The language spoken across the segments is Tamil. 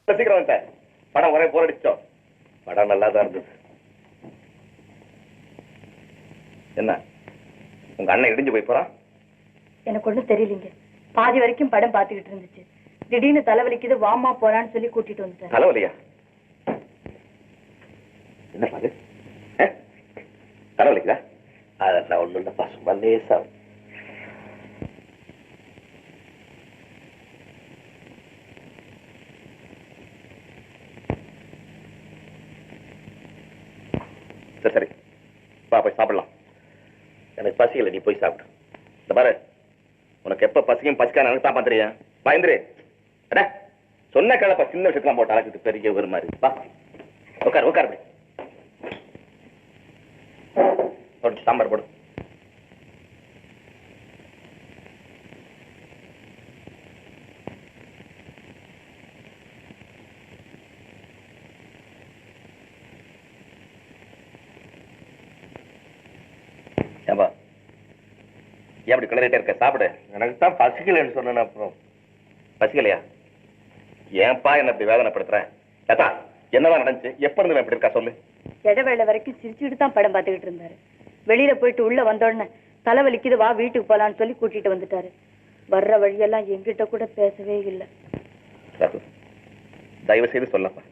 சீக்கிரம் வந்த படம் ஒரே போர் அடிச்சோம். படம் நல்லா தான் இருந்தது. என்ன உங்க அண்ணன் இடிஞ்சு போய் போறான்? எனக்கு ஒண்ணும் தெரியலீங்க. பாதி வரைக்கும் படம் பாத்துக்கிட்டு இருந்துச்சு. திடீர்னு தலைவலிக்குது, வாமா போறான்னு சொல்லி கூட்டிட்டு வந்துட்டேன். தலைவலியா? என்ன பாது தலைவலிக்குதா? அதெல்லாம் ஒண்ணும் இல்லப்பா, சும்மா லேசா. சரி சரி பா, போய் சாப்பிடலாம். எனக்கு பசிக்கல, நீ போய் சாப்பிடு. இந்த பாரு, உனக்கு எப்ப பசிக்கும் பசிக்கான எனக்கு தான் பாத்துறியா? பயந்துரு. அட சொன்ன கிளப்ப சின்ன விஷயத்தெல்லாம் போட்டு அழைச்சிட்டு பெரிய ஒரு மாதிரி. வா உட்கார் உட்கார். சாம்பார் போடு. ஏன்பா ஏன் அப்படி கிளறிட்டே இருக்க? சாப்பிடு. எனக்கு தான் பசிக்கலன்னு சொன்ன. அப்புறம் பசிக்கலையா? ஏன்பா என்ன இப்படி வேதனைப்படுத்துறேன்? ஏத்தா என்னதான் நடந்துச்சு? எப்ப இருந்து எப்படி இருக்கா சொல்லு. இடைவேளை வரைக்கும் சிரிச்சுட்டு தான் படம் பார்த்துக்கிட்டு இருந்தாரு. வெளியில போயிட்டு உள்ள வந்தோடனே தலைவலிக்குது, வா வீட்டுக்கு போலான்னு சொல்லி கூட்டிட்டு வந்துட்டாரு. வர்ற வழியெல்லாம் எங்கிட்ட கூட பேசவே இல்லை. தயவு செய்து சொல்லப்பா,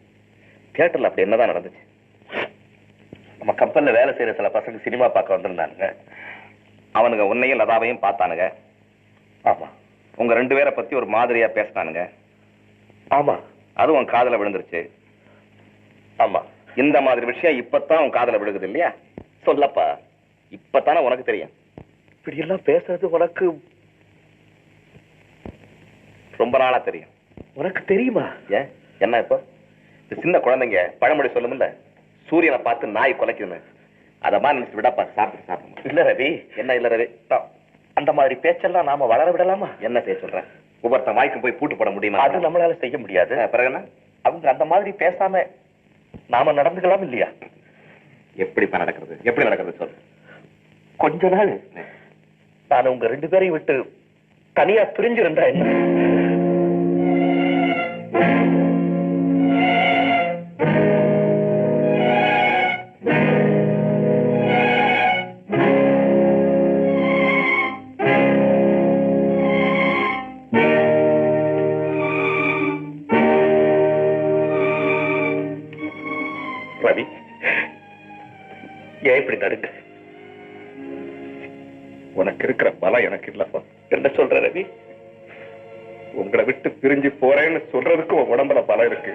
தியேட்டர்ல அப்படி என்னதான் நடந்துச்சு? நம்ம கம்பெனில வேலை செய்யற சில பசங்க சினிமா பார்க்க வந்திருந்தானுங்க. அவனுங்க உன்னையும் லதாவையும் பார்த்தானுங்க. ஆமா. உங்க 2 பேரை பத்தி ஒரு மாதிரியா பேசினானுங்க. ஆமா. அது உன் காதல விழுந்துருச்சு. ஆமா. இந்த மாதிரி விஷயம் இப்பதான் உன் காதல விழுகுது இல்லையா? சொல்லப்பா, இப்பதானே உனக்கு தெரியும். இப்படி எல்லாம் பேசுறது உனக்கு ரொம்ப நாளா தெரியும். உனக்கு தெரியுமா? ஏன் என்ன இப்போ சின்ன குழந்தைங்க பழமொழி சொல்லுமில்ல, சூரியனை பார்த்து நாய் குலைக்குன்னு. அத மாதிரி நினைச்சு விடப்பா. சாப்பிட்டு சாப்பிடணும். இல்ல ரவி. என்ன இல்ல ரவி? அந்த மாதிரி பேச்செல்லாம் நாம வளர விடலாமா? என்ன செய்ய சொல்றேன்? ஒவ்வொருத்தன் வாய்க்கு போய் பூட்டு போட முடியுமா? அது நம்மளால செய்ய முடியாது. பிறகு என்ன? அவங்க அந்த மாதிரி பேசாம நாம நடந்துக்கலாம் இல்லையா? எப்படி நடக்கிறது? எப்படி நடக்கிறது சொல்லு. கொஞ்ச நாள் நான் உங்க 2 பேரையும் விட்டு தனியா பிரிஞ்சிருந்தா என்ன? ரவி, ஏன் இப்படி நடுங்க? உனக்கு இருக்கிற பலம் எனக்கு இல்லப்பா. என்ன சொல்ற ரவி? உங்களை விட்டு பிரிஞ்சு போறேன்னு சொல்றதுக்கு உன் உடம்புல பலம் இருக்கு.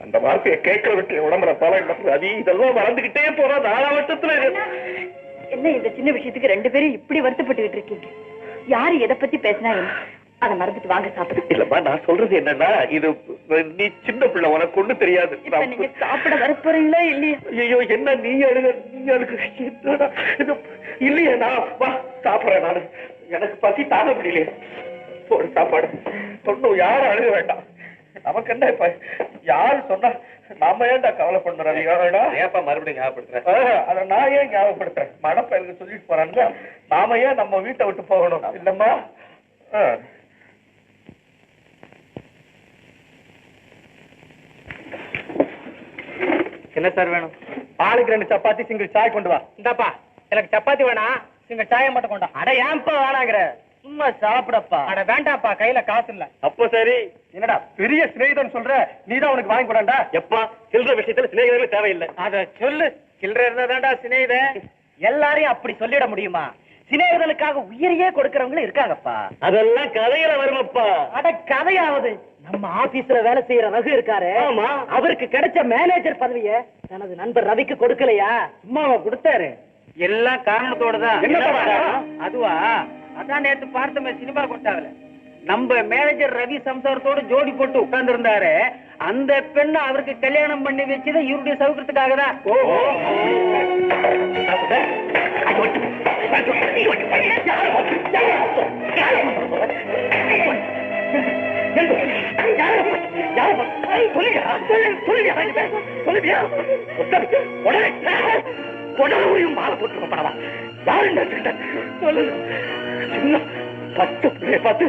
அந்த வார்த்தையை கேட்கறதுக்கு உடம்புல பலம் இல்ல ரவி. இதெல்லாம் வளர்ந்துகிட்டே போற நாளாவட்டத்துல. என்ன இந்த சின்ன விஷயத்துக்கு 2 பேரும் இப்படி வருத்தப்பட்டுக்கிட்டு இருக்கீங்க? யாரு எதை பத்தி பேசினா என்ன? அதை மறந்துட்டு வாங்க சாப்பிட. இல்லப்பா, நான் சொல்றது என்னன்னா, இது நீ சின்ன பிள்ளை, உனக்கு ஒண்ணு தெரியாது. நீங்க சாப்பிட வர போறீங்களா இல்லையா? ஐயோ என்ன நீ அழுக, நீ அழுக இல்லையா? நான் வா சாப்பிடுறேன். நானு எனக்கு பசி தாங்க முடியலையே. ஒரு சாப்பாடு சொன்ன யாரும் அழுக வேண்டாம். நமக்கு என்ன இப்ப யாரு சொன்னா நாம ஏன்டா கவலை பண்றோம்? ஏப்பா மறுபடியும் ஞாபகப்படுத்துறேன்? அத நான் ஏன் ஞாபகப்படுத்துறேன்? மனப்பயலுக்கு சொல்லிட்டு போறாங்க. நாம ஏன் நம்ம வீட்டை விட்டு போகணும்? இல்லம்மா. என்ன சார் வேணும்? ஆளுக்கு 2 சப்பாத்தி, சிங்கிள் சாய் கொண்டு வா. இந்தாப்பா, எனக்கு சப்பாத்தி வேணாம், சிங்கிள் சாயை மட்டும் கொண்டா. அட ஏன்பா வேணாங்கிற? சும்மா சாப்பிடப்பா. அட வேண்டாப்பா, கையில காசு இல்ல. அப்போ சரி. என்னடா பெரிய சிநேகிதன் சொல்ற, நீதான் உனக்கு வாங்கி கொடாண்டா. எப்பா, சில்லற விஷயத்துல சிநேகிதர்கள் தேவையில்லை. அத சொல்லு. சில்லற இருந்தாதான்டா சிநேகிதன். எல்லாரையும் அப்படி சொல்லிட முடியுமா? சிநேகிதனுக்காக உயிரையே கொடுக்கறவங்களும் இருக்காங்கப்பா. அதெல்லாம் கதையில வருமப்பா. அட கதையாவது நம்ம ஆபீஸ்ல வேலை செய்யற ரகு இருக்காரு. ஆமா, அவருக்கு கிடைச்ச மேனேஜர் பதவியை தனது நண்பர் ரவிக்கு கொடுக்கலையா? சும்மாவா கொடுத்தாரு? எல்லாம் காரணத்தோட தான். அதுவா? அதான் நேற்று பார்த்தமே சினிமா கொட்டாவில நம்ம மேனேஜர் ரவி சம்சாரத்தோட ஜோடி போட்டு உட்கார்ந்து இருந்தாரு. அந்த பெண்ணை அவருக்கு கல்யாணம் பண்ணி வச்சது இவருடைய சௌகரியத்துக்காக தான். மாலை போட்டு படவா யாரு சொல்லு. சின்ன 10 பார்த்து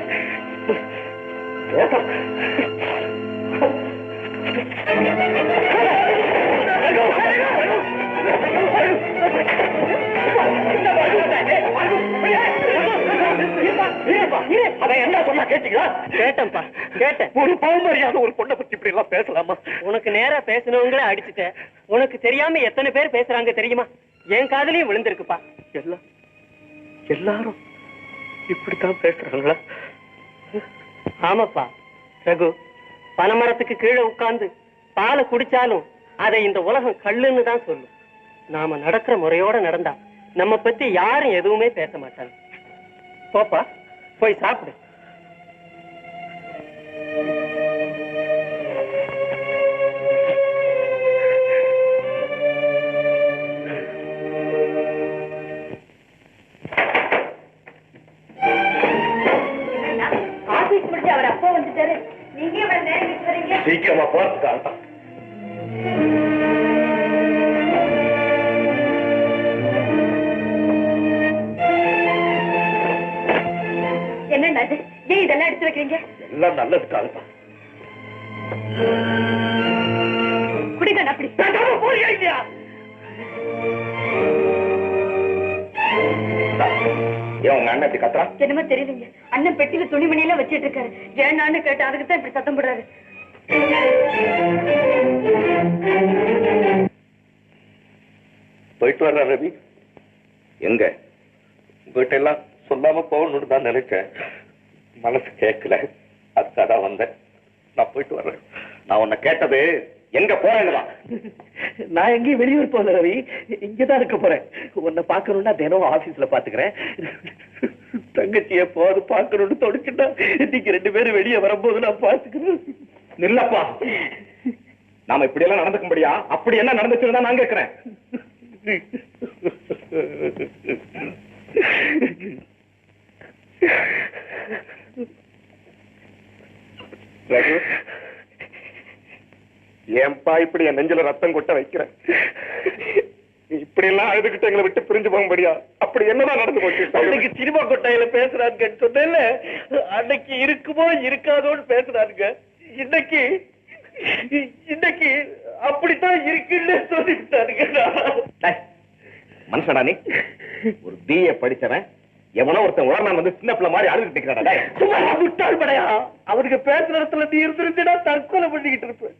என்ன சொன்னா கேட்டீங்களா? கேட்டேன்ப்பா, கேட்டேன். ஒரு பாவமரியாத ஒரு பொண்ணை பத்தி இப்படி எல்லாம் பேசலாமா? உனக்கு நேரா பேசினவங்களே அடிச்சுட்டேன். உனக்கு தெரியாம எத்தனை பேர் பேசுறாங்க தெரியுமா? என் காதலையும் விழுந்திருக்குப்பா. எல்லாரும் இப்படித்தான் பேசுறாங்களா? ஆமாப்பா ரகு, பனைமரத்துக்கு கீழே உட்கார்ந்து பாலை குடிச்சாலும் அதை இந்த உலகம் கல்லுன்னு தான் சொல்லும். நாம நடக்கிற முறையோட நடந்தா நம்ம பத்தி யாரும் எதுவுமே பேச மாட்டாங்க. போப்பா, போய் சாப்பிடு. ஆபீஸ் முடிச்சு அவர் அப்பா வந்துட்டாரு. நீங்க இவ்வளவு நேரம் வீட்டு வரீங்க? சீக்கிரமா போறதுக்காக. என்னண்டா இது? ஏன் இதெல்லாம் எடுத்து வைக்கிறீங்க? எல்லாம் நல்லதுக்காகத்தான். குடிங்க அப்படி. போறியா இல்லையா? உங்க அண்ணன் இப்படி கத்துறா? என்னமோ தெரியலங்க. அண்ணன் பெட்டியில துணிமணியெல்லாம் வச்சிட்டு இருக்காரு. ஏன்னு கேட்டு அதுக்கு தான் இப்படி சத்தம் போடுறாரு. போயிட்டு வர்ற ரவி. எங்க உங்ககிட்ட எல்லாம் சொல்லாம போகணும்னு தான் நினைச்சேன். மனசு கேட்கல, அதுக்காக வந்தேன். நான் போயிட்டு வர்றேன். நான் உன்னை கேட்டது எங்க போறேன்னுதான். நான் எங்கேயும் வெளியூர் போல ரவி, இங்கதான் இருக்க போறேன். உன்னை பாக்கணும்னா தினம் ஆபீஸ்ல பாத்துக்கிறேன். தங்கச்சிய போது பாக்கணும்னு தொடுச்சுட்டா நீங்க 2 பேரும் வெளியே வரும்போது நான் பாத்துக்கிறேன். நில்லப்பா, நாம இப்படி எல்லாம் நடந்துக்க முடியா? அப்படி என்ன நடந்துச்சுன்னு நான் கேட்கிறேன். ரகு, ஏன்பா இப்படி என் நெஞ்சில ரத்தம் கொட்ட வைக்கிறேன்? இப்படி எல்லாம் அழுதுகிட்டு எங்களை விட்டு பிரிஞ்சு போக முடியா? அப்படி என்னதான் நடந்து போச்சு? அன்னைக்கு சினிமா கொட்டாயில பேசுறாங்க சொன்னேன்ல, அன்னைக்கு இருக்குமோ இருக்காதோன்னு பேசுறாங்க. இன்னைக்கு அப்படித்தான் இருக்குன்னு சொல்லிட்டாருங்க. மனுஷனா நீ? ஒரு BA படிச்சவன் எவனோ ஒருத்தன் உடனே வந்து சின்ன பிள்ளை மாதிரி அழுதுட்டு இருக்கிறாடா. முட்டாள் படையா? அவனுக்கு பேசுற இடத்துல நீ இருந்துருந்துடா தற்கொலை பண்ணிக்கிட்டு இருப்பேன்.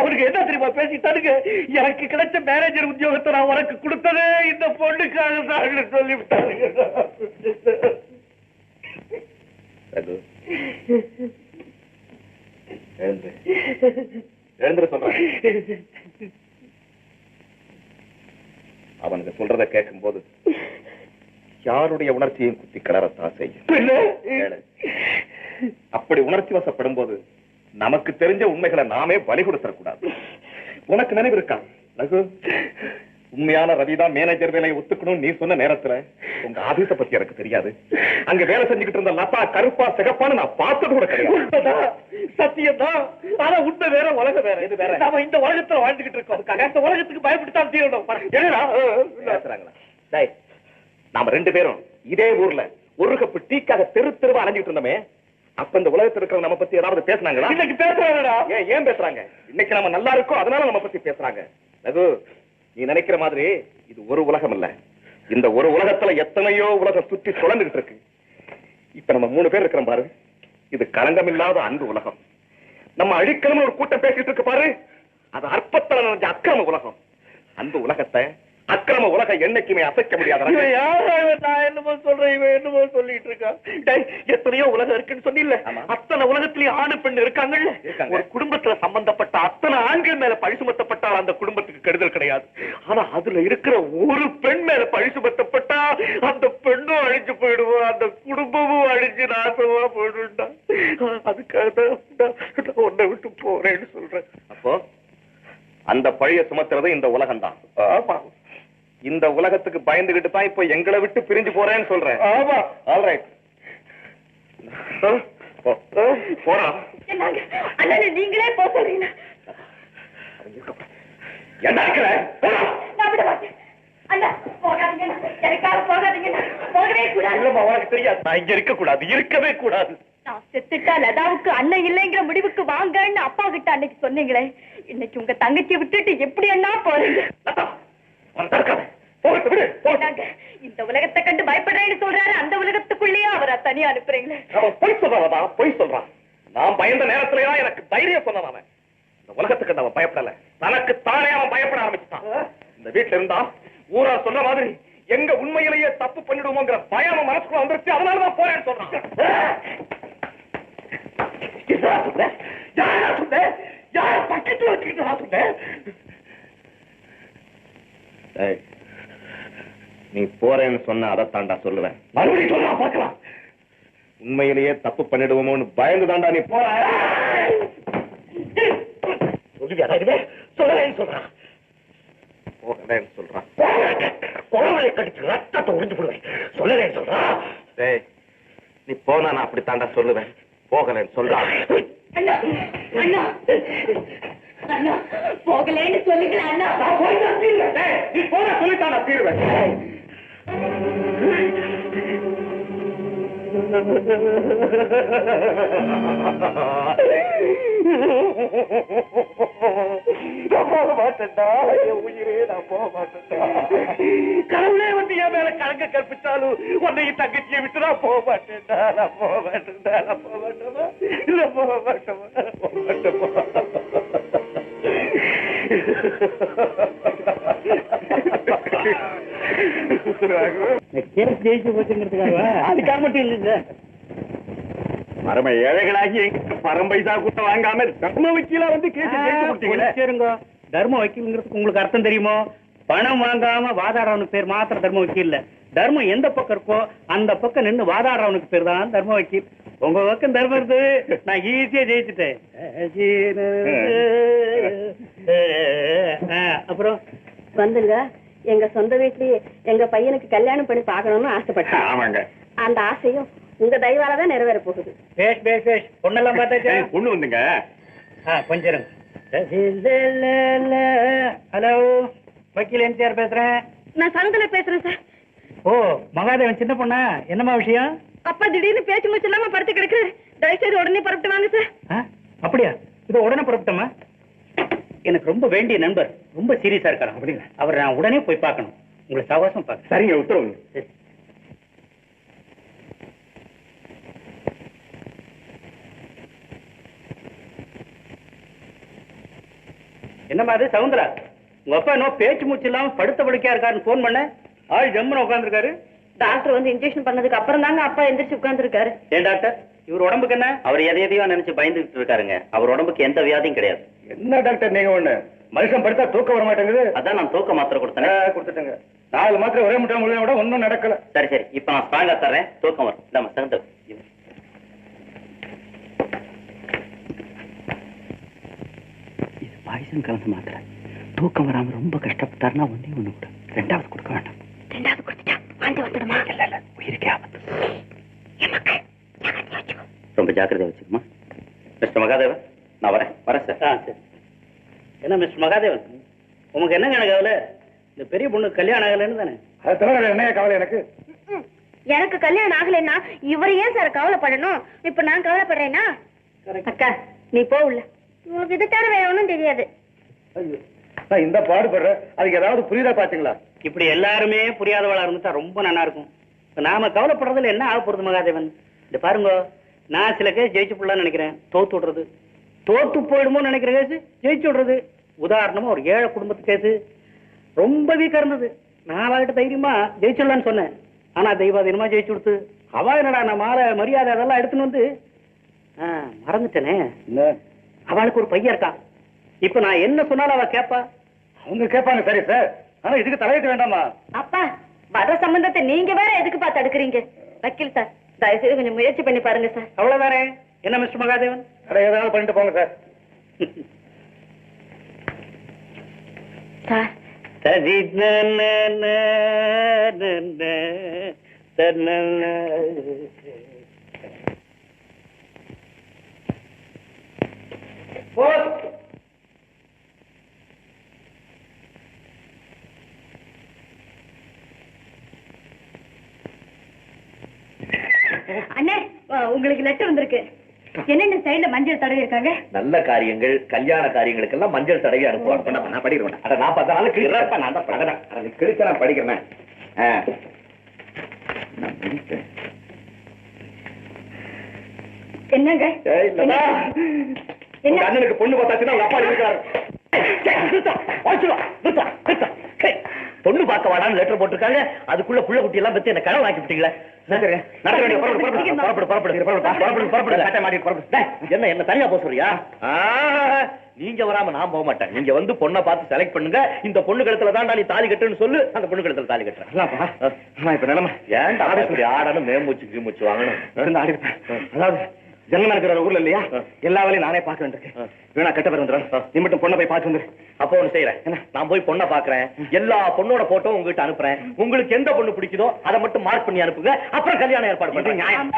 அவனுக்கு என்ன தெரியுமா பேசிட்டானுங்க? எனக்கு கிடைச்ச மேனேஜர் உத்தியோகத்தை நான் உனக்கு கொடுத்ததே இந்த பொண்ணுக்காக தான் சொல்லிவிட்டானுங்க. எழுந்துரு சொல்றேன். அவனுக்கு சொல்றத கேட்கும் போது யாருடைய உணர்ச்சியும் குத்தி கிளறத்தான் செய்யும். அப்படி உணர்ச்சி வசப்படும் போது நமக்கு தெரிஞ்ச உண்மைகளை நாமே பலி கொடுத்துடக்கூடாது. உனக்கு நினைவு இருக்கா ரகு? உண்மையான ரவிதான் மேனேஜர் வேலையை ஒத்துக்கணும் நீ சொன்ன நேரத்துல உங்க ஆபீஸ பத்தி எனக்கு தெரியாது. அங்க வேலை செஞ்சுக்கிட்டு இருந்த லதா கருப்பா சிகப்பான்னு நான் பார்த்தது கூட கிடையாது. சத்தியம் தான். ஆனா உண்மை வேற, உலகம் வேற. இது வேற. நாம இந்த உலகத்துல வாழ்ந்துகிட்டு இருக்கோம். அந்த உலகத்துக்கு பயப்பட்டுத்தான் தீரணும். நாம 2 பேரும் இதே ஊர்ல ஒரு கப்பு டீக்காக தெரு தெருவா அலைஞ்சிட்டு இருந்தோமே, அப்ப இந்த உலகத்துல இருக்கிற நம்ம பத்தி ஏதாவது பேசினாங்களா? இன்னைக்கு பேசுறாங்கடா. ஏன் பேசுறாங்க? இன்னைக்கு நம்ம நல்லா இருக்கோம் அதனால நம்ம பத்தி பேசுறாங்க. ரகு, நீ நினைக்கிற மாதிரி இது ஒரு உலகம் இல்ல. இந்த ஒரு உலகத்துல எத்தனையோ உலகம் சுத்தி சுழந்துகிட்டு இருக்கு. இப்ப நம்ம 3 பேர் இருக்கிறோம் பாரு, இது களங்கம் இல்லாத அன்பு உலகம். நம்ம அழிக்கணும்னு ஒரு கூட்டம் பேசிட்டு இருக்கு பாரு, அது அற்பத்தல நினைஞ்ச அக்கிரம உலகம். அந்த உலகத்தை அக்கிரம உலகம் என்னைக்குமே அசைக்க முடியாது. நான் என்னமோ சொல்றேன், இவன் என்னமோ சொல்லிட்டு இருக்கான். எத்தனையோ உலகம் இருக்குன்னு சொன்னில்ல, அத்தனை உலகத்திலயும் ஆணு பெண் இருக்காங்கல்ல. ஒரு குடும்பத்துல சம்பந்தப்பட்ட அத்தனை ஆண்கள் மேல பழி சுமத்தப்பட்டால் அந்த குடும்பத்துக்கு கெடுதல் கிடையாது. ஆனா அதுல இருக்கிற ஒரு பெண் மேல பழி சுமத்தப்பட்டா அந்த பெண்ணும் அழிஞ்சு போயிடுவோம், அந்த குடும்பமும் அழிஞ்சு நாசமா போயிடும்டா. அதுக்காக தான் உன்னை விட்டு போறேன்னு சொல்றேன். அப்போ அந்த பழிய சுமத்துறது இந்த உலகம் தான். ஆமா, இந்த உலகத்துக்கு பயந்துகிட்டு தான் இப்ப எங்களை விட்டு பிரிஞ்சு போறேன்னு சொல்றேன். ஆமா, ஆல்ரைட். போறா. நீங்களே போக சொல்றீங்க. என்ன இருக்கிற? நான் விட மாட்டேன். அண்ணா போகாதீங்க, எனக்காக போகாதீங்க. போகவே கூடாது. இல்லம்மா, உனக்கு தெரியாது. நான் இங்க இருக்க கூடாது, இருக்கவே கூடாது. நான் செத்துட்டா லதாவுக்கு அண்ணன் இல்லைங்கிற முடிவுக்கு வாங்கன்னு அப்பா கிட்ட அன்னைக்கு சொன்னீங்களே, இன்னைக்கு உங்க தங்கச்சியை விட்டுட்டு எப்படி அண்ணா போறீங்க? இந்த உலகத்தை கண்டு பயப்படுறேன்னு சொல்றாரு, அந்த உலகத்துக்குள்ளேயே அவரை தனியா அனுப்புறீங்களே. பொய் சொல்றான், பொய் சொல்றான். நான் பயந்த நேரத்திலேயே எனக்கு தைரியம் சொன்னவன். இந்த உலகத்துக்கு அவன் பயப்படல, தனக்கு தானே அவன் பயப்பட ஆரம்பிச்சுட்டான். இந்த வீட்டுல இருந்தா ஊரா சொன்ன மாதிரி எங்க உண்மையிலேயே தப்பு பண்ணிடுவோங்கிற பயம் அவன் மனசுக்குள்ள வந்துருச்சு. அதனாலதான் போறேன்னு சொல்றான். நீ போறேன்னு சொன்ன அதை தாண்டா சொல்லுவேன். மறுபடியும் சொல்ல பார்க்கலாம். உண்மையிலேயே தப்பு பண்ணிடுவோமோன்னு பயந்து தாண்டா நீ போற. சொல்லலேன்னு சொல்றான், போகலேன்னு சொல்றான். குழந்தை கடிச்சு ரத்தத்தை உறிஞ்சு போடுவேன். சொல்லலேன்னு சொல்றான். நீ போனா நான் அப்படி தாண்டா சொல்லுவேன். போகலேன்னு சொல்றான். போகலேன்னு சொல்லுங்களேன் அண்ணா. நீ போன சொல்லித்தான் நான் தீருவேன். போக மாட்டேன்டா, என் உயிரே நான் போக மாட்டேன்டா. கடவுளே வந்து என் மேல கலங்க கற்பிச்சாலும் உன்னையும் தங்கச்சியை விட்டு நான் போக மாட்டேன்டா. நான் போக மாட்டேன்டா, நான் போக மாட்டேமா, இல்ல போக மாட்டேமா, போக மாட்டேமா. ஜெயிச்சு போச்சுங்கிறதுக்காக அதுக்காக மட்டும் இல்ல. மரம ஏழைகளாகி பரம்பைசா கூட வாங்காம தர்ம வக்கீலா வந்து கேட்டுங்க. தர்ம வக்கீலுங்கிறதுக்கு உங்களுக்கு அர்த்தம் தெரியுமோ? பணம் வாங்காம வாதாடுறவனுக்கு பேர் மாத்திரம் தர்ம வக்கீல் இல்ல. தர்மம் எந்த பக்கம் இருக்கோ அந்த பக்கம் நின்று வாதாடுறவனுக்கு பேர் தான் தர்ம வக்கீல். உங்க பக்கம் தர்மம் இருந்து நான் ஈஸியா ஜெயிச்சுட்டேன். அப்புறம் வந்துங்க, எங்க சொந்த வீட்லயே எங்க பையனுக்கு கல்யாணம் பண்ணி பாக்கணும்னு ஆசைப்பட்டேன். ஆமாங்க, அந்த ஆசையும் உங்க தயவாலதான் நிறைவேற போகுது. பேஷ் பேஷ் பேஷ். பொண்ணெல்லாம் பார்த்தாச்சா? பொண்ணு வந்துங்க. கொஞ்சம் ஹலோ, வக்கீல் எம்ஜிஆர் பேசுறேன். நான் சங்கத்துல பேசுறேன் சார். ஓ, மகாதேவன் சின்ன பொண்ணா? என்னமா விஷயம்? அப்பா திடீர்னு பேச்சு மூச்சு இல்லாம படுத்து கிடக்குறாரு. தயவுசெய்து உடனே புறப்பட்டு வாங்க சார். அப்படியா? இது உடனே புறப்பட்டமா? எனக்கு ரொம்ப வேண்டிய நண்பர், ரொம்ப சீரியஸா இருக்காரு. அப்படிங்க, அவர் நான் உடனே போய் பார்க்கணும். உங்களை சவாசம் பார்க்க. சரிங்க, உத்தரவுங்க. என்னமா அது சவுந்தரா? உங்க அப்பா என்ன பேச்சு மூச்சு இல்லாம படுத்த படுக்கையா இருக்காருன்னு போன் பண்ண, ஆள் ஜம்முன்னு உட்காந்துருக்காரு. டாக்டர் வந்து இன்ஜெக்ஷன் பண்ணதுக்கு அப்புறம் தாங்க அப்பா எந்திரிச்சு உட்கார்ந்து இருக்காரு. ஏன் டாக்டர், இவர் உடம்புக்கு என்ன? அவர் எதையோ நினைச்சு பயந்துட்டு இருக்காருங்க. அவர் உடம்புக்கு எந்த வியாதியும் கிடையாது. என்ன டாக்டர் நீங்க ஒண்ணு, மனுஷன் படுத்தா தூக்கம் வர மாட்டேங்குது. அதான் நான் தூக்க மாத்திரை கொடுத்தேன். கொடுத்துட்டேங்க. 4 மாத்திரை ஒரே முட்டை முழுவதும் கூட ஒன்னும் நடக்கல. சரி சரி, இப்ப நான் ஸ்ட்ராங்கா தர்றேன், தூக்கம் வரும். இல்லாம தகுந்த இது பாய்சன் கலந்த மாத்திரை. தூக்கம் வராம ரொம்ப கஷ்டப்பட்டாருன்னா ஒண்ணு கூட 2வது கொடுக்க வேண்டாம். 2வது கொடுத்துட்டா வாந்தி வந்துடுமா? இல்ல, உயிருக்கே ஆபத்து. ரொம்ப ஜாக்கிரதையா வச்சுக்குமா. மிஸ்டர் மகாதேவன், நான் வரேன் சார். சரி. என்ன மிஸ்டர் மகாதேவன், உங்களுக்கு என்னங்க கவலை? இந்த பெரிய பொண்ணு கல்யாணம் ஆகலைன்னு தானே? அது தவிர என்ன கவலை எனக்கு? எனக்கு கல்யாணம் ஆகலைன்னா இவர் ஏன் சார் கவலைப்படணும்? இப்ப நான் கவலைப்படுறேன்னா? அக்கா நீ போ உள்ள. உங்களுக்கு இது தவிர வேற ஒன்றும் தெரியாது. நான் இந்த பாடுபடுறேன், அதுக்கு ஏதாவது புரியுதா பாத்தீங்களா? இப்படி எல்லாருமே புரியாதவளா இருந்துட்டா ரொம்ப நல்லா இருக்கும். நாம கவலைப்படுறதுல என்ன ஆக போறது மகாதேவன்? இந்த பாருங்க, நான் சில கேஸ் ஜெயிச்சு போடலாம்னு நினைக்கிறேன். தோத்து விடுறது, தோத்து போயிடுமோ நினைக்கிற கேஸ் ஜெயிச்சு விடுறது. உதாரணமா ஒரு ஏழை குடும்பத்து கேஸ் ரொம்ப வீக்கா இருந்தது. நான் அவகிட்ட தைரியமா ஜெயிச்சுடலான்னு சொன்னேன். ஆனா தெய்வாதீனமா ஜெயிச்சு கொடுத்து அவ என்னடா நான் மாலை மரியாதை அதெல்லாம் எடுத்துன்னு வந்து மறந்துட்டேனே. அவளுக்கு ஒரு பையன் இருக்கான். இப்ப நான் என்ன சொன்னாலும் அவ கேப்பா. அவங்க கேட்பாங்க. சரி சார், ஆனா இதுக்கு தலையிட்டு வேண்டாமா? அப்பா, வர சம்பந்தத்தை நீங்க வேற எதுக்கு பார்த்து அடுக்குறீங்க? வக்கீல் சார், தயவுசெய்து கொஞ்சம் முயற்சி பண்ணி பாருங்க சார். அவ்வளவுதானே? என்ன மிஸ்டர் மகாதேவன்? ஏதாவது பண்ணிட்டு போங்க சார். சார் அண்ணே, உங்களுக்கு லெட்டர் வந்திருக்கு. என்னென்ன ஸ்டைல்ல மஞ்சள் தடவி இருக்காங்க? நல்ல காரியங்கள், கல்யாண காரியங்களுக்கெல்லாம் மஞ்சள் தடவி அனுப்புவாங்க. நான் படிக்கிறேன். அட நான் 10 நாள் கிழிக்கிறப்ப நான் தான் படிக்கிறேன். கிழிச்ச நான் படிக்கிறேன். நான் படிக்கிறேன். என்னங்க? என்ன அண்ணனுக்கு பொண்ணு பார்த்தாச்சுன்னா உங்க அப்பா இருக்காரு. பொண்ணு பார்க்க வாடான்னு லெட்டர் போட்டிருக்காங்க. அதுக்குள்ள புள்ள குட்டி எல்லாம் பத்தி என்ன கனவு ஆக்கி விட்டீங்களா? என்ன என்ன தனியா போக சொல்றியா? நீங்க வராம நான் போக மாட்டேன். நீங்க வந்து பொண்ணை பார்த்து செலக்ட் பண்ணுங்க. இந்த பொண்ணு கழுத்துல தான் நீ தாலி கட்டுன்னு சொல்லு. அந்த பொண்ணு கழுத்துல தாலி கட்டுறேன். இப்ப நிலைமை ஏன்டா ஆடணும், மேம்பூச்சு கீமூச்சு வாங்கணும். அதாவது ஜென்மம் இருக்கிற ஊர்ல இல்லையா, எல்லா வேலையும் நானே பார்க்க வேண்டியிருக்கேன். வேணா கட்ட பேர் வந்துடும். நீ மட்டும் பொண்ணை போய் பார்த்து வந்துரு. அப்போ ஒண்ணு செய்யறேன். நான் போய் பொண்ணை பாக்குறேன். எல்லா பொண்ணோட போட்டோ உங்ககிட்ட அனுப்புறேன். உங்களுக்கு எந்த பொண்ணு பிடிக்குதோ அதை மட்டும் மார்க் பண்ணி அனுப்புங்க. அப்புறம் கல்யாணம் ஏற்பாடு பண்றேன். நியாயம்.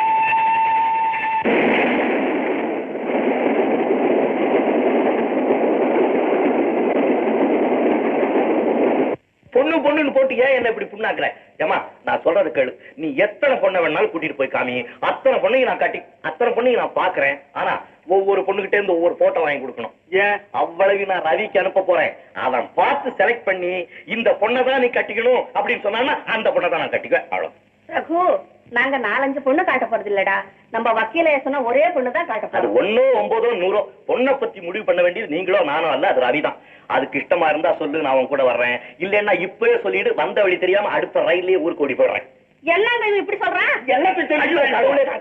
பொண்ணு பொண்ணுன்னு போட்டு ஏன் என்ன இப்படி புண்ணாக்குற? ஏமா நான் சொல்றது கேளு. நீ எத்தனை பொண்ணை வேணாலும் கூட்டிட்டு போய் காமி. அத்தனை பொண்ணையும் நான் கட்டி அத்தனை பொண்ணையும் நான் பாக்குறேன். ஆனா ஒவ்வொரு பொண்ணுகிட்டே இருந்து ஒவ்வொரு போட்டோ வாங்கி கொடுக்கணும். ஏன்? அவ்வளவு நான் ரவிக்கு அனுப்ப போறேன். அவன் பார்த்து செலக்ட் பண்ணி இந்த பொண்ணை தான் நீ கட்டிக்கணும் அப்படின்னு சொன்னா அந்த பொண்ணை தான் நான் கட்டிக்குவேன். அவ்வளவு. ரகு, நாங்க 4-5 பொண்ணு காட்ட போறது இல்லடா. நம்ம வக்கீல சொன்னா ஒரே பொண்ணு தான் காட்ட போறோம். அது 1, 9, 100 பொண்ணை பத்தி முடிவு பண்ண வேண்டியது நீங்களோ நானோ அல்ல. அது ரவிதான். அதுக்கு இஷ்டமா இருந்தா சொல்லு, நான் அவன் கூட வர்றேன். இல்லன்னா இப்பவே சொல்லிட்டு வந்த வழி தெரியாம அடுத்த ரயிலே ஊருக்கு ஓடி போடுறேன். எல்லாம் இப்படி சொல்றான்.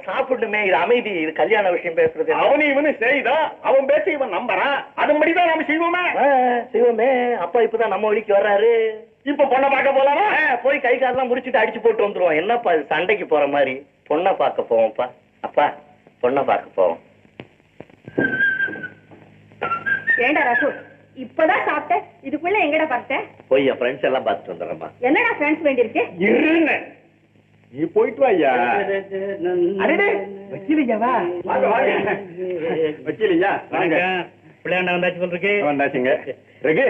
சாப்பிட்டுமே. இது அமைதி. இது கல்யாண விஷயம் பேசுறது. அவனு இவனு செய்தா அவன் பேச இவன் நம்பறான். அதுபடிதான் நாம செய்வோமே. செய்வோமே. அப்பா இப்பதான் நம்ம வழிக்கு வர்றாரு. இப்ப பொண்ணை பார்க்க போலாமா? போய் கை காலெல்லாம் முடிச்சுட்டு அடிச்சு போட்டு வந்துருவோம். என்னப்பா சண்டைக்கு போற மாதிரி? பொண்ணை பார்க்க போவோம்ப்பா. அப்பா பொண்ணை பார்க்க போவோம். ஏண்டா ரகு, இப்பதான் சாப்பிட்ட, இதுக்குள்ள எங்கடா பார்த்த? போய் என் ஃப்ரெண்ட்ஸ் எல்லாம் பார்த்துட்டு வந்துடுறேம்மா. என்னடா ஃப்ரெண்ட்ஸ் வேண்டியிருக்கு? இருன்னு நீ போயிட்டு வாயா. வக்கீலியாவா? வக்கீலியா பிள்ளையாண்டா வந்தாச்சு சொல்றீங்க. வந்தாச்சுங்க. ரகு,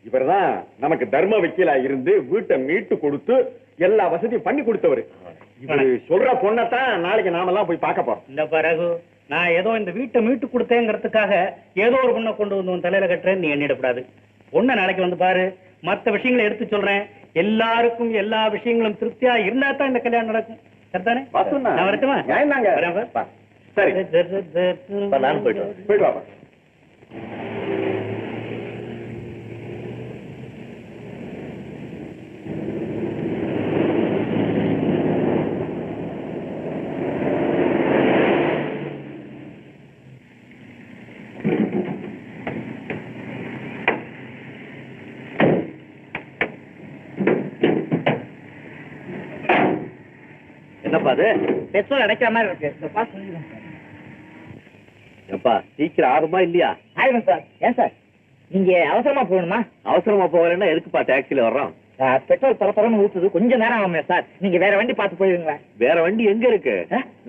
இவர்தான் நமக்கு தர்ம வக்கீலா இருந்து வீட்டை மீட்டு கொடுத்து எல்லா வசதியும் பண்ணி கொடுத்தவரு. இவரு சொல்ற பொண்ணத்தான் நாளைக்கு நாமெல்லாம் போய் பார்க்க போறோம். இல்லப்பா ரகு, நான் ஏதோ இந்த வீட்டை மீட்டு கொடுத்தேங்கிறதுக்காக ஏதோ ஒரு பொண்ணை கொண்டு வந்து உன் தலையில கட்டுறேன்னு நீ எண்ணிடக்கூடாது. பொண்ணை நாளைக்கு வந்து பாரு. மற்ற விஷயங்களை எடுத்து சொல்றேன். எல்லாருக்கும் எல்லா விஷயங்களும் திருப்தியா இருந்தா தான் இந்த கல்யாணம் நடக்கும். சரிதானே? நான் வரட்டுமா? சரி நான் போயிட்டு வாப்பா. என்னப்பா அது? பெட்ரோல் அடைக்கிற மாதிரி இருக்கு. எப்பா சீக்கிரம் ஆகுமா இல்லையா? ஆயிடும் சார். ஏன் சார் நீங்க அவசரமா போகணுமா? அவசரமா போகலன்னா எதுக்குப்பா டாக்ஸில வர்றோம்? பெட்ரோல் பரப்பரன்னு ஊத்துது. கொஞ்சம் நேரம் ஆகுமே சார். நீங்க வேற வண்டி பார்த்து போயிருங்களா? வேற வண்டி எங்க இருக்கு?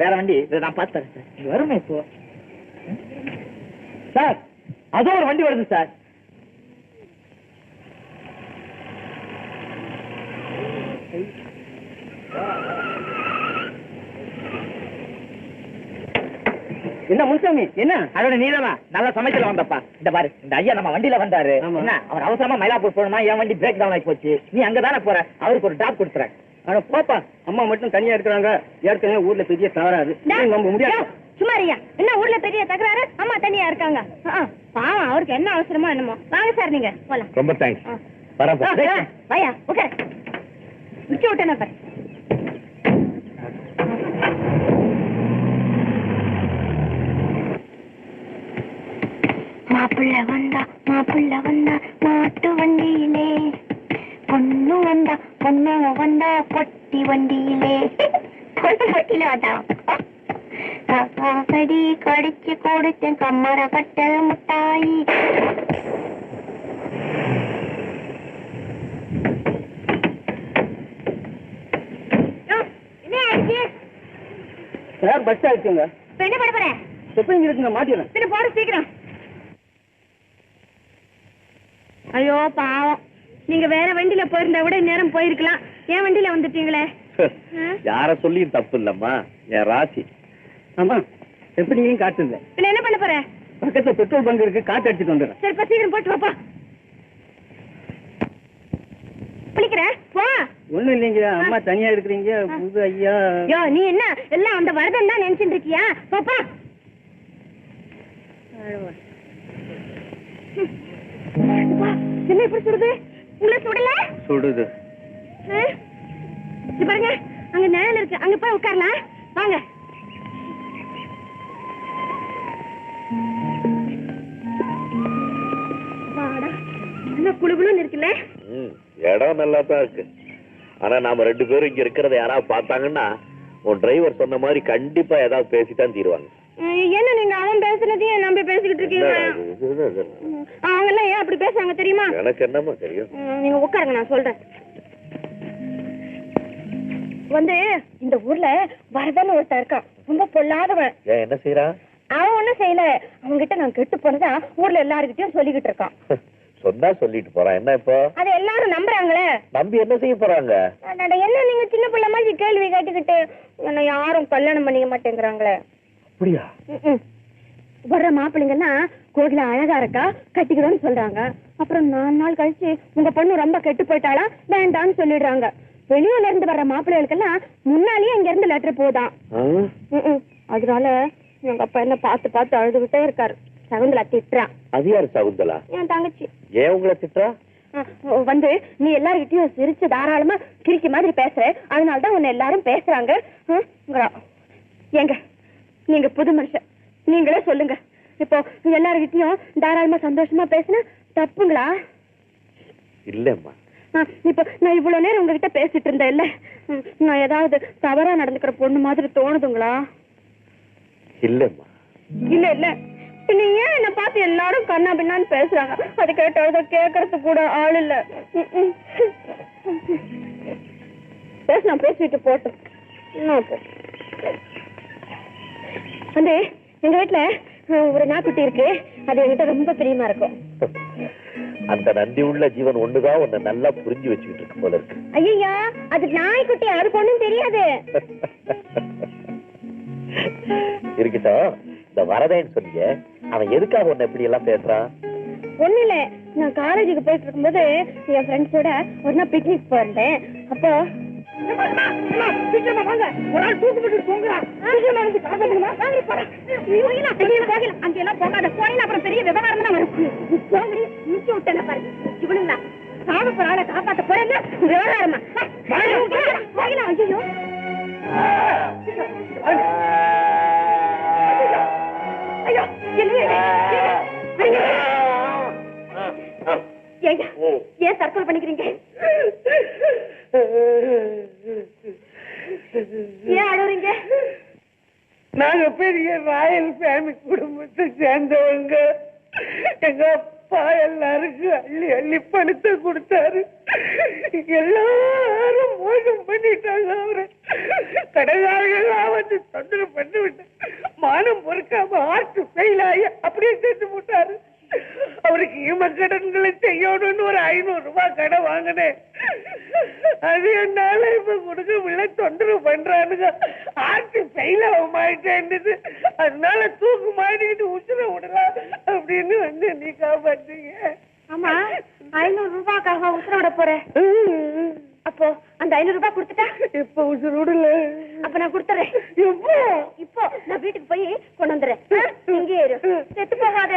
வேற வண்டி நான் பார்த்து தரேன் சார். நீங்க வருமே இப்போ சார். அதோ ஒரு வண்டி வருது சார். என்ன முன்சாமி, என்ன அதோட நீதானா? நல்லா சமைச்சல வந்தப்பா. இந்த பாரு, இந்த ஐயா நம்ம வண்டியில வந்தாரு. என்ன அவர் அவசரமா மயிலாப்பூர் போகணுமா? என் வண்டி பிரேக் டவுன் ஆகி போச்சு. நீ அங்கதானே போற. அவருக்கு ஒரு டாப் கொடுத்துறேன். ஆனா போப்பா, அம்மா மட்டும் தனியா இருக்கிறாங்க. ஏற்கனவே ஊர்ல பெரிய தகராறு. நம்ம முடியாது. சுமாரியா, என்ன ஊர்ல பெரிய தகராறு? அம்மா தனியா இருக்காங்க. பாவம், அவருக்கு என்ன அவசரமா என்னமோ. வாங்க சார், நீங்க போலாம். ரொம்ப தேங்க்ஸ். வரேன். வாயா, ஓகே. உச்சி விட்டேன் பாரு. மாப்பிள்ள வந்தா மாட்டு வண்டியிலே, பொண்ணு வந்தா பொட்டி வண்டியிலே. பொட்டியில வந்தா கடி கடிச்சு கொடுத்தேன் கம்மர கட்ட முட்டாயி. சார் பஸ் ஆயிடுச்சுங்க. என்ன பண்ண போறேன்? எப்ப இருக்குங்க? மாட்டிடுறேன். போற சீக்கிரம். ஐயோ பாவம், நீங்க வேற வண்டியில போயிருந்தா கூட நேரம் போயிருக்கலாம். ஏன் வண்டியில வந்துட்டீங்களே? யார சொல்லி தப்பு இல்லம்மா, என் ராசி. ஆமா எப்படியும் காத்து இல்லை. என்ன பண்ண போற? பக்கத்துல பெட்ரோல் பங்க் இருக்கு, காத்து அடிச்சுட்டு வந்துடுறேன். சரிப்பா, சீக்கிரம் போட்டு வாப்பா. குளிக்கிறேன் போ. ஒண்ணும் இல்லைங்க, அம்மா தனியா இருக்கிறீங்க. புது ஐயா யோ, நீ என்ன எல்லாம் அந்த வரதன் தான் நினைச்சிட்டு இருக்கியா? போப்பா. என்ன இப்படி சுடுது? உங்களை சுடல? சுடுது. இது பாருங்க, அங்க நிழல் இருக்கு, அங்க போய் உட்காரலாம் வாங்க. நல்லா குளுகுளுன்னு இருக்குல்ல? இடம் நல்லா தான் இருக்கு. ஆனா நாம 2 பேரும் இங்க இருக்கிறத யாராவது பார்த்தாங்கன்னா உன் டிரைவர் சொன்ன மாதிரி கண்டிப்பா ஏதாவது பேசித்தான் தீருவாங்க. என்ன நீங்க அவன் பேசுனதையும் நம்பி பேசிக்கிட்டு இருக்கீங்க? அவங்க எல்லாம் ஏன் அப்படி பேசுறாங்க தெரியுமா? எனக்கு என்னமா தெரியும். நீங்க உட்காருங்க, நான் சொல்றேன். வந்து இந்த ஊர்ல வரதன் ஒருத்தன் இருக்கான், ரொம்ப பொல்லாதவன். ஏன் என்ன செய்யறான்? அவன் ஒண்ணும் செய்யல, அவன்கிட்ட நான் கெட்டு போனதா ஊர்ல எல்லாருக்கிட்டையும் சொல்லிக்கிட்டு இருக்கான். சொன்னா சொல்லிட்டு போறான். என்ன இப்போ? அது எல்லாரும் நம்புறாங்களே. நம்பி என்ன செய்ய போறாங்க? என்ன நீங்க சின்ன பிள்ளை மாதிரி கேள்வி கேட்டுக்கிட்டு என்ன யாரும் கல்யாணம் பண்ணிக்க மாட்டேங்கிறாங்களே. அப்படியா? வர்ற மாப்பிள்ளைங்கெல்லாம் கோகில அழகா இருக்கா, கட்டிக்கிறோம்னு சொல்றாங்க. அப்புறம் 4 நாள் கழிச்சு உங்க பொண்ணு ரொம்ப கெட்டு போயிட்டாளா, வேண்டான்னு சொல்லிடுறாங்க. வெளியூர்ல இருந்து வர்ற மாப்பிள்ளைகளுக்கெல்லாம் முன்னாலேயே இங்க இருந்து லெட்டர் போதான். அதனால எங்க அப்பா என்ன பார்த்து பார்த்து அழுதுகிட்டே இருக்காரு. சகுந்தலா திட்டுறா. அது யாரு சகுந்தலா? என் தங்கச்சி. ஏன் உங்களை திட்டுறா? வந்து நீ எல்லார்கிட்டயும் சிரிச்சு தாராளமா கிரிக்கி மாதிரி பேசுற, அதனாலதான் உன்னை எல்லாரும் பேசுறாங்க. ஏங்க நீங்க புது மனுஷன், நீங்களே சொல்லுங்க, இப்போ எல்லார்கிட்டயும் தாராளமா சந்தோஷமா பேசுனா தப்புங்களா? இல்லம்மா. இப்ப நான் இவ்வளவு நேரம் உங்ககிட்ட பேசிட்டு இருந்தேன் இல்ல, நான் ஏதாவது தவறா நடந்துக்கிற பொண்ணு மாதிரி தோணுதுங்களா? இல்லம்மா. இல்ல இல்ல, நீ ஏன் என்ன பார்த்து எல்லாரும் கண்ணா பின்னான்னு பேசுறாங்க? அதை கேட்டதை கேட்கறது கூட ஆள் இல்ல. பேசலாம், பேசிட்டு போட்டோம். வந்து எங்க வீட்டுல ஒரு நாய்க்குட்டி இருக்கு, அது என்கிட்ட ரொம்ப பிரியமா இருக்கும். அந்த நன்றி உள்ள ஜீவன் ஒண்ணுதான் உன்னை நல்லா புரிஞ்சு வச்சுக்கிட்டு இருக்கு போல இருக்கு. ஐயா, அது நாய்க்குட்டி, அதுக்கு ஒண்ணும் தெரியாது. இருக்கட்டும், இந்த வரதேன்னு சொன்னீங்க, அவன் எதுக்காக உன்னை இப்படி எல்லாம் பேசுறான்? ஒண்ணு இல்ல, நான் காலேஜுக்கு போயிட்டு இருக்கும்போது என் ஃப்ரெண்ட்ஸோட ஒரு நாள் பிக்னிக் போயிருந்தேன். அப்போ அப்புறம் பெரிய விவகாரம் தான் வரும். இவனுங்களா சாக போற ஆளை காப்பாத்த போறேன் விவகாரமா? ஐயோ ஐயோ, ஏன் தற்கொலை பண்ணிக்கிறீங்க? ஏன் அழுறீங்க? நாங்க பெரிய ராயல் ஃபேமிலி குடும்பத்தை சேர்ந்தவங்க. எங்க அப்பா எல்லாருக்கும் அள்ளி அள்ளி பணத்தை கொடுத்தாரு. எல்லாரும் மோசம் பண்ணிட்டாங்க. அவரை கடைக்காரர்களாம் வந்து தொந்தரவு பண்ணி விட்டு மானம் பொறுக்காம ஆர்ட் ஃபெயில் ஆகி அப்படியே சேர்த்து போட்டாரு. அவருக்கு ஈமக்கடன்களை செய்யணும்னு ஒரு 500 ரூபாய் கடன் வாங்கினேன். அது என்னால இப்ப கொடுக்க முடியல, தொந்தரவு பண்றானுங்க. ஆர்ட் ஃபெயில் ஆகிட்டேன்னுது, அதனால தூக்கு மாட்டிக்கிட்டு உசுர விடலாம் அப்படின்னு வந்து நீ காப்பாத்தீங்க. ஆமா, 500 ரூபாய்க்காக உசுர விட போறேன். அப்போ அந்த 500 ரூபாய் கொடுத்துட்டா இப்ப உசுர விடல. அப்ப நான் கொடுத்துறேன். இப்போ நான் வீட்டுக்கு போய் கொண்டு வந்துடுறேன். இங்கே இரு, செத்து போகாத.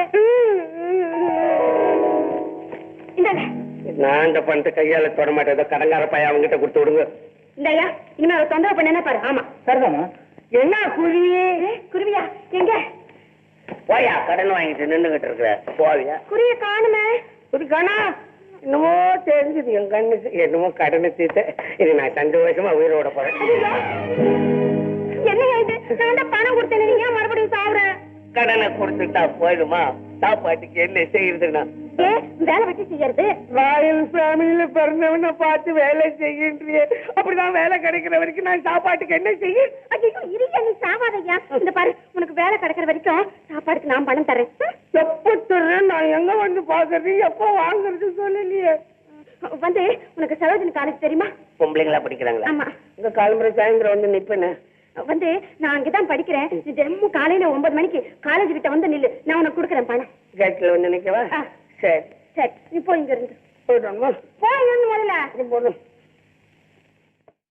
இந்தாங்க. நான் இந்த பணத்தை கையால தொட மாட்டேன். ஏதோ கடங்கார பையன் அவங்க கிட்ட கொடுத்து விடுங்க. இந்தாயா, இனிமே அவரை தொந்தரவு பண்ண பாரு. ஆமா சரிதானா? என்ன குருவி? குருவியா எங்க? போயா, கடன் வாங்கிட்டு நின்னுகிட்டு இருக்கிற போவியா? குருவிய காணுமே. ஒரு கணா என்னமோ தெரிஞ்சது என் கண்ணுக்கு. என்னமோ கடனை தீர்த்த இது நான் சந்தோஷமா உயிரோட போறேன். என்ன இது? நான் தான் பணம் கொடுத்தேன், நீங்க மறுபடியும் சாப்பிடுறேன். கடனை கொடுத்துட்டா போயிடுமா? சாப்பாட்டுக்கு என்ன செய்யறதுன்னா வேலை வச்சு செய்யறது. ராயல் ஃபேமிலியில பிறந்தவன பார்த்து வேலை செய்கின்றியே, அப்படிதான் வேலை கிடைக்கிற வரைக்கும் நான் சாப்பாட்டுக்கு என்ன செய்ய? ஐயோ இரியா, நீ சாவாதையா. இந்த பாரு, உனக்கு வேலை கிடைக்கிற வரைக்கும் சாப்பாடுக்கு நான் பணம் தரேன். எப்ப தர்றேன்? நான் எங்க வந்து பாக்குறது, எப்ப வாங்குறது சொல்லலையே. வந்து உனக்கு சரோஜினி காலேஜ் தெரியுமா? பொம்பளைங்களா படிக்கிறாங்களா? ஆமா. இந்த காலம்புரை சாயந்தரம் வந்து நிப்பேன்னு வந்து நான் அங்கதான் படிக்கிறேன். தினமும் காலையில 9 மணிக்கு காலேஜ் கிட்ட வந்து நில்லு, நான் உனக்கு கொடுக்குறேன் பணம். கேட்கல வந்து நினைக்கவா? சரி சரி, நீ போய் இங்க இருந்து போயிடுறோம்மா. போய் இங்க இருந்து முதல்ல போதும்.